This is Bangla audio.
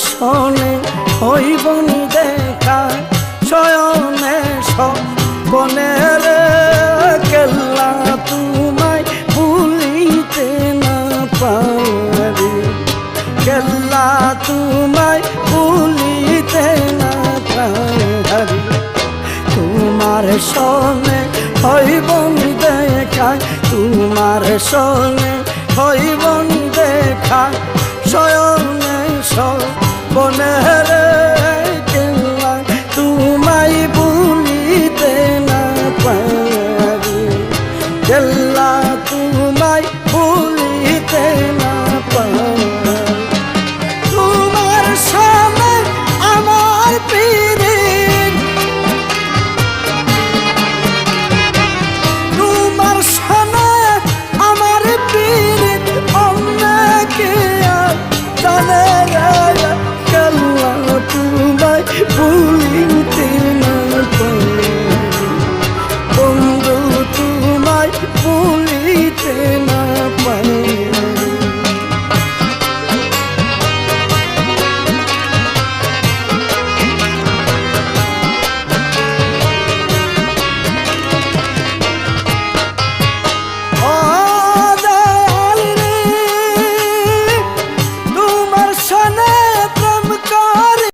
শোনে হইবনি দেখা শয়নে স্বপনে রে কেল্লা তোমায় ভুলিতে না পারি কেল্লা তোমায় ভুলিতে না পারি তোমার শোনে হইবনি দেখা তোমার শোনে